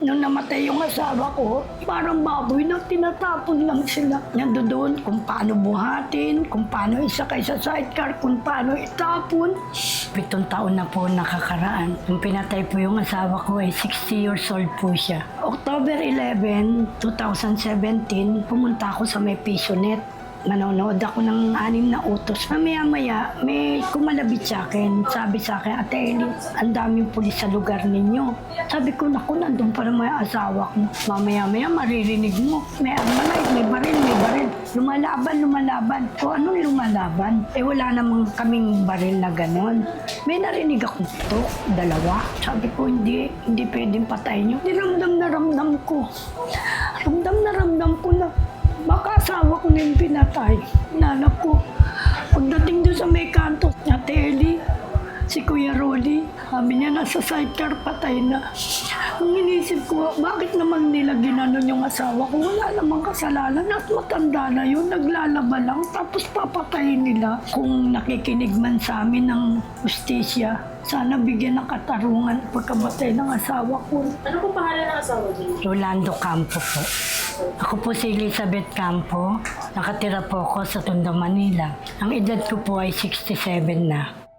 Nung namatay yung asawa ko, parang baboy na tinatapon lang sila. Nandoon kung paano buhatin, kung paano isakay sa sidecar, kung paano itapon. 7 taon na po nakakaraan. Nung pinatay po yung asawa ko ay 60 years old po siya. October 11, 2017, pumunta ako sa may Pisonet. Manonood ako ng 6 na utos. Mamaya-maya, may kumalabit sa akin. Sabi sa akin, Ate Eli, ang daming pulis sa lugar ninyo. Sabi ko, naku, nandun pa naman yung asawa ko. Mamaya-maya, maririnig mo. May armalite, may baril. Lumalaban. O anong lumalaban? Eh wala namang kaming baril na ganon. May narinig akong putok, 2. Sabi ko, hindi pwedeng patayin nyo. Ramdam na ramdam ko. Ramdam ko na baka asawa ko na yung pinatay. Nanap ko. Pagdating doon sa may kanto, Ate Eli, si Kuya Rolly, sabi niya nasa sidecar, patay na. Ang inisip ko, bakit naman nila ginanon yung asawa ko? Wala namang kasalanan at matanda na yun, naglalaba lang, tapos papatayin nila. Kung nakikinig man sa amin ng justisya, sana bigyan ng katarungan pagkamatay ng asawa ko. Ano pong pangalan ng asawa niyo? Rolando Campo po. Ako po si Elizabeth Campo. Nakatira po ako sa Tondo, Manila. Ang edad ko po ay 67 na.